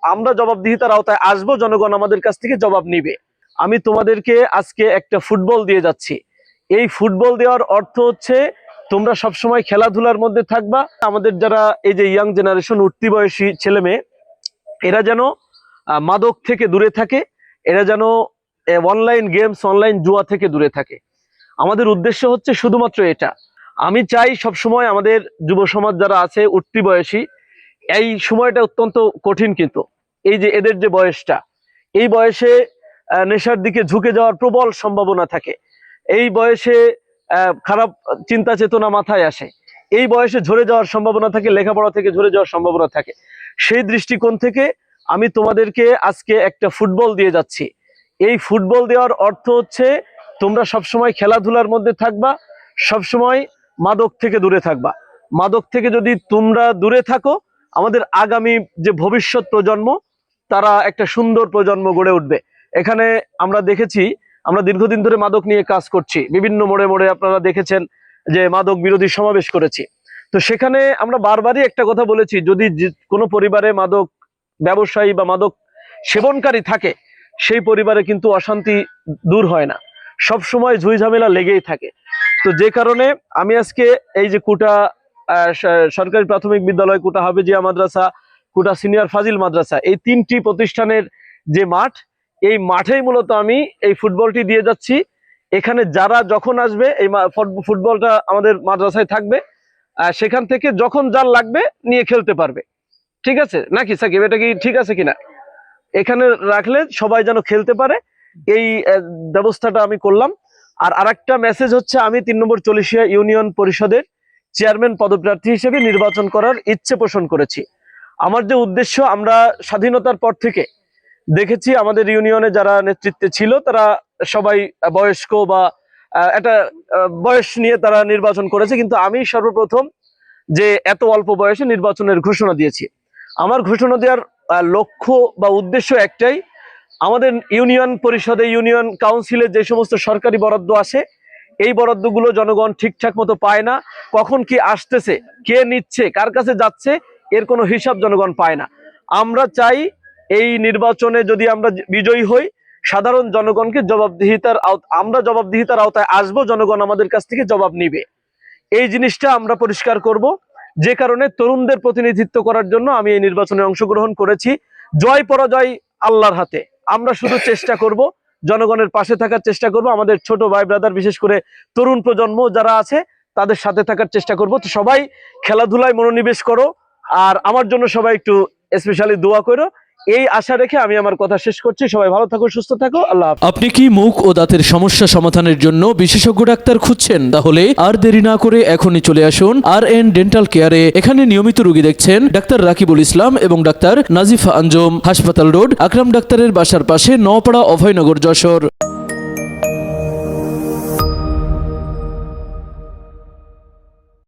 আমরা জবাবদিহিতার আওতায় আসবো, জনগণ আমাদের কাছ থেকে জবাব নিবে। আমি তোমাদেরকে আজকে একটা ফুটবল দিয়ে যাচ্ছি। এই ফুটবল দেওয়ার অর্থ হচ্ছে তোমরা সবসময় খেলাধুলার মধ্যে থাকবা। আমাদের যারা এই যে ইয়াং জেনারেশন, উঠতি বয়সী ছেলে মেয়ে, এরা যেন মাদক থেকে দূরে থাকে, এরা যেন অনলাইন গেমস, অনলাইন জুয়া থেকে দূরে থাকে। আমাদের উদ্দেশ্য হচ্ছে শুধুমাত্র এটা। আমি চাই সবসময় আমাদের যুব সমাজ যারা আছে, উঠতি বয়সী, এই সময়টা অত্যন্ত কঠিন, কিন্তু এই যে এদের যে বয়সটা, এই বয়সে নেশার দিকে ঝুঁকে যাওয়ার প্রবল সম্ভাবনা থাকে। এই বয়সে খারাপ চিন্তা চেতনা মাথায় আসে। এই বয়সে ঝরে যাওয়ার সম্ভাবনা থাকে, লেখাপড়া থেকে ঝরে যাওয়ার সম্ভাবনা থাকে। সেই দৃষ্টিকোণ থেকে আমি তোমাদেরকে আজকে একটা ফুটবল দিয়ে যাচ্ছি। এই ফুটবল দেওয়ার অর্থ হচ্ছে তোমরা সবসময় খেলাধুলার মধ্যে থাকবা, সবসময় মাদক থেকে দূরে থাকবা। মাদক থেকে যদি তোমরা দূরে থাকো, আমাদের আগামী যে ভবিষ্যৎ প্রজন্ম, তারা একটা সুন্দর প্রজন্ম গড়ে উঠবে। এখানে আমরা দেখেছি, আমরা দীর্ঘদিন ধরে মাদক নিয়ে কাজ করছি, বিভিন্ন মোড়ে মোড়ে আপনারা দেখেছেন যে মাদক বিরোধী সমাবেশ করেছি। তো সেখানে আমরা বারবারই একটা কথা বলেছি, যদি কোনো পরিবারে মাদক ব্যবসায়ী বা মাদক সেবনকারী থাকে, সেই পরিবারে কিন্তু অশান্তি দূর হয় না, সব সময় ঝুই ঝামেলা লেগেই থাকে। তো যে কারণে আমি আজকে এই যে কুটা সরকারি প্রাথমিক বিদ্যালয়, কুটা হাফেজিয়া মাদ্রাসা, কুটা সিনিয়র ফাজিল মাদ্রাসা, এই তিনটি প্রতিষ্ঠানের যে মাঠ, এই মাঠেই মূলত আমি এই ফুটবলটি দিয়ে যাচ্ছি। এখানে যারা যখন আসবে, এই ফুটবলটা আমাদের মাদ্রাসায় থাকবে, সেখান থেকে যখন যার লাগবে নিয়ে খেলতে পারবে। ঠিক আছে নাকি সাকিব, এটা কি ঠিক আছে কিনা? এখানে রাখলে সবাই যেন খেলতে পারে, এই ব্যবস্থাটা আমি করলাম। আর আরেকটা মেসেজ হচ্ছে, আমি 3 নম্বর চল্লিশিয়া ইউনিয়ন পরিষদের চেয়ারম্যান পদপ্রার্থী হিসেবে নির্বাচন করার ইচ্ছে পোষণ করেছি। আমার যে উদ্দেশ্য, আমরা স্বাধীনতার পর থেকে দেখেছি আমাদের ইউনিয়নে যারা নেতৃত্বে ছিল, তারা সবাই বয়স্ক বা একটা বয়স নিয়ে তারা নির্বাচন করেছে, কিন্তু আমি সর্বপ্রথম যে এত অল্প বয়সে নির্বাচনের ঘোষণা দিয়েছি। আমার ঘোষণা দেওয়ার লক্ষ্য বা উদ্দেশ্য একটাই, আমাদের ইউনিয়ন পরিষদে, ইউনিয়ন কাউন্সিলে যে সমস্ত সরকারি বরাদ্দ আসে, এই বরাদ্দগুলো জনগণ ঠিকঠাক মতো পায় না। কখন কি আসতেছে, কে নিচ্ছে, কার কাছে যাচ্ছে, এর কোনো হিসাব জনগণ পায় না। আমরা চাই এই নির্বাচনে যদি আমরা বিজয়ী হই, সাধারণ জনগণকে আমরা জবাবদিহিতার আওতায় আসবো, জনগণ আমাদের কাছ থেকে জবাব নিবে। এই জিনিসটা আমরা পরিষ্কার করব। যে কারণে তরুণদের প্রতিনিধিত্ব করার জন্য আমি এই নির্বাচনে অংশগ্রহণ করেছি। জয় পরাজয় আল্লাহর হাতে। আমরা শুধু চেষ্টা করব, জনগণের পাশে থাকার চেষ্টা করব, আমাদের ছোট ভাই ব্রাদার, বিশেষ করে তরুণ প্রজন্ম যারা আছে, তাদের সাথে থাকার চেষ্টা করব। তো সবাই খেলাধুলায় মনোনিবেশ করো, আর আমার জন্য সবাই একটু স্পেশালি দোয়া করো, এই আশা রেখে আমি আমার কথা শেষ করছি। সবাই ভালো থাকো, সুস্থ থাকো, আল্লাহ হাফেজ। আপনি কি মুখ ও দাঁতের সমস্যা সমাধানের জন্য বিশেষজ্ঞ ডাক্তার খুঁজছেন? তাহলে আর দেরি না করে এখনই চলে আসুন RN ডেন্টাল কেয়ারে। এখানে নিয়মিত রোগী দেখছেন ডাক্তার রাকিবুল ইসলাম এবং ডাক্তার নাজিফা আঞ্জুম। হাসপাতাল রোড, আকরাম ডাক্তারের বাসার পাশে, নওপাড়া, অভয়নগর, যশোর।